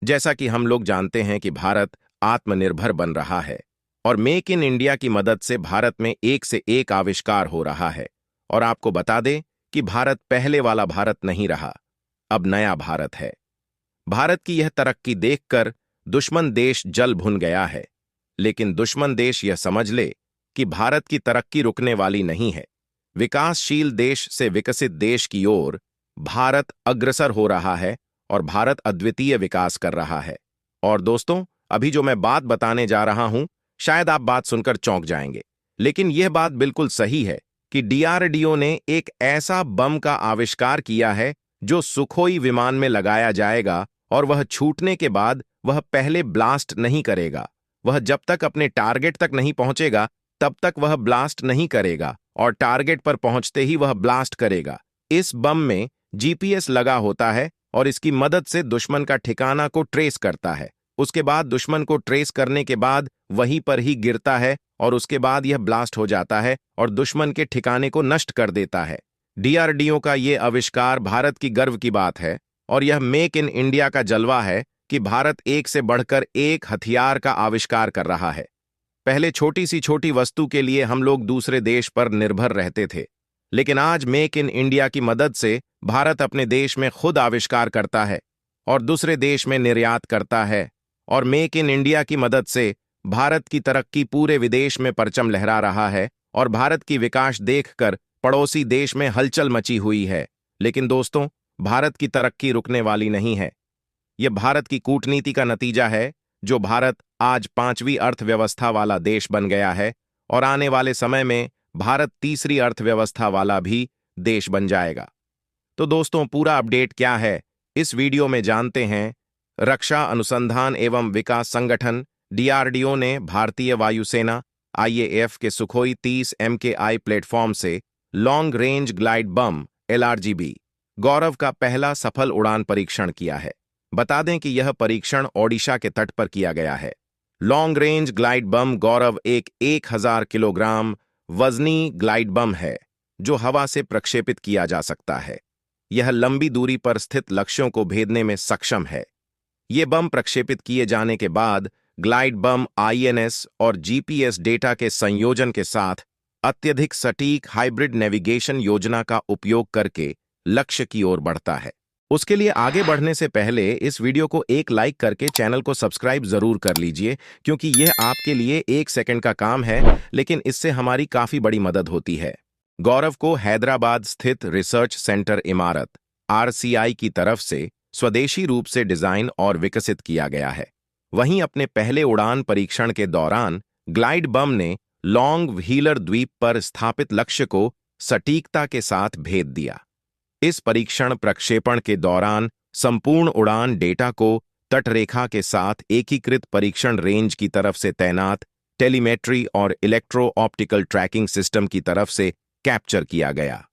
जैसा कि हम लोग जानते हैं कि भारत आत्मनिर्भर बन रहा है और मेक इन इंडिया की मदद से भारत में एक से एक आविष्कार हो रहा है। और आपको बता दें कि भारत पहले वाला भारत नहीं रहा, अब नया भारत है। भारत की यह तरक्की देखकर दुश्मन देश जल भुन गया है, लेकिन दुश्मन देश यह समझ ले कि भारत की तरक्की रुकने वाली नहीं है। विकासशील देश से विकसित देश की ओर भारत अग्रसर हो रहा है और भारत अद्वितीय विकास कर रहा है। और दोस्तों, अभी जो मैं बात बताने जा रहा हूं, शायद आप बात सुनकर चौंक जाएंगे, लेकिन यह बात बिल्कुल सही है कि डीआरडीओ ने एक ऐसा बम का आविष्कार किया है जो सुखोई विमान में लगाया जाएगा और वह छूटने के बाद वह पहले ब्लास्ट नहीं करेगा। वह जब तक अपने टारगेट तक नहीं पहुंचेगा तब तक वह ब्लास्ट नहीं करेगा और टारगेट पर पहुंचते ही वह ब्लास्ट करेगा। इस बम में जीपीएस लगा होता है और इसकी मदद से दुश्मन का ठिकाना को ट्रेस करता है। उसके बाद दुश्मन को ट्रेस करने के बाद वहीं पर ही गिरता है और उसके बाद यह ब्लास्ट हो जाता है और दुश्मन के ठिकाने को नष्ट कर देता है। डीआरडीओ का यह आविष्कार भारत की गर्व की बात है और यह मेक इन इंडिया का जलवा है कि भारत एक से बढ़कर एक हथियार का आविष्कार कर रहा है। पहले छोटी सी छोटी वस्तु के लिए हम लोग दूसरे देश पर निर्भर रहते थे, लेकिन आज मेक इन इंडिया की मदद से भारत अपने देश में खुद आविष्कार करता है और दूसरे देश में निर्यात करता है। और मेक इन इंडिया की मदद से भारत की तरक्की पूरे विदेश में परचम लहरा रहा है और भारत की विकास देखकर पड़ोसी देश में हलचल मची हुई है। लेकिन दोस्तों, भारत की तरक्की रुकने वाली नहीं है। यह भारत की कूटनीति का नतीजा है जो भारत आज 5वीं अर्थव्यवस्था वाला देश बन गया है और आने वाले समय में भारत तीसरी अर्थव्यवस्था वाला भी देश बन जाएगा। तो दोस्तों, पूरा अपडेट क्या है इस वीडियो में जानते हैं। रक्षा अनुसंधान एवं विकास संगठन डीआरडीओ ने भारतीय वायुसेना आईएएफ के सुखोई 30 MKI प्लेटफॉर्म से long range glide bomb LRGB गौरव का पहला सफल उड़ान परीक्षण किया है। बता दें कि यह परीक्षण ओडिशा के तट पर किया गया है। लॉन्ग रेंज ग्लाइड बम गौरव एक 1000 किलोग्राम वजनी ग्लाइड बम है जो हवा से प्रक्षेपित किया जा सकता है। यह लंबी दूरी पर स्थित लक्ष्यों को भेदने में सक्षम है। ये बम प्रक्षेपित किए जाने के बाद ग्लाइड बम INS और GPS डेटा के संयोजन के साथ अत्यधिक सटीक हाइब्रिड नेविगेशन योजना का उपयोग करके लक्ष्य की ओर बढ़ता है। उसके लिए आगे बढ़ने से पहले इस वीडियो को एक लाइक करके चैनल को सब्सक्राइब जरूर कर लीजिए, क्योंकि यह आपके लिए 1 सेकंड का काम है, लेकिन इससे हमारी काफी बड़ी मदद होती है। गौरव को हैदराबाद स्थित रिसर्च सेंटर इमारत RCI की तरफ से स्वदेशी रूप से डिजाइन और विकसित किया गया है। वहीं अपने पहले उड़ान परीक्षण के दौरान ग्लाइड बम ने लॉन्ग व्हीलर द्वीप पर स्थापित लक्ष्य को सटीकता के साथ भेद दिया। इस परीक्षण प्रक्षेपण के दौरान संपूर्ण उड़ान डेटा को तटरेखा के साथ एकीकृत परीक्षण रेंज की तरफ से तैनात टेलीमेट्री और इलेक्ट्रो ऑप्टिकल ट्रैकिंग सिस्टम की तरफ से कैप्चर किया गया।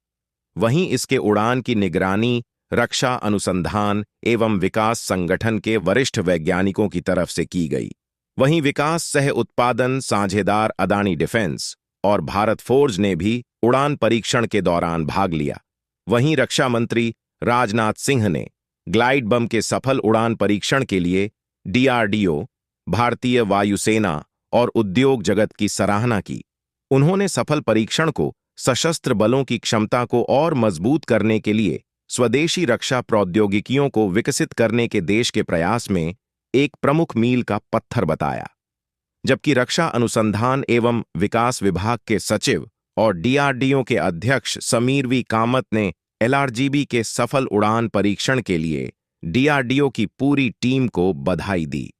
वहीं इसके उड़ान की निगरानी रक्षा अनुसंधान एवं विकास संगठन के वरिष्ठ वैज्ञानिकों की तरफ से की गई। वहीं विकास सह उत्पादन साझेदार अदानी डिफेंस और भारत फोर्ज ने भी उड़ान परीक्षण के दौरान भाग लिया। वहीं रक्षा मंत्री राजनाथ सिंह ने ग्लाइड बम के सफल उड़ान परीक्षण के लिए डीआरडीओ, भारतीय वायुसेना और उद्योग जगत की सराहना की। उन्होंने सफल परीक्षण को सशस्त्र बलों की क्षमता को और मजबूत करने के लिए स्वदेशी रक्षा प्रौद्योगिकियों को विकसित करने के देश के प्रयास में एक प्रमुख मील का पत्थर बताया। जबकि रक्षा अनुसंधान एवं विकास विभाग के सचिव और डीआरडीओ के अध्यक्ष समीर वी कामत ने LRGB के सफल उड़ान परीक्षण के लिए डीआरडीओ की पूरी टीम को बधाई दी।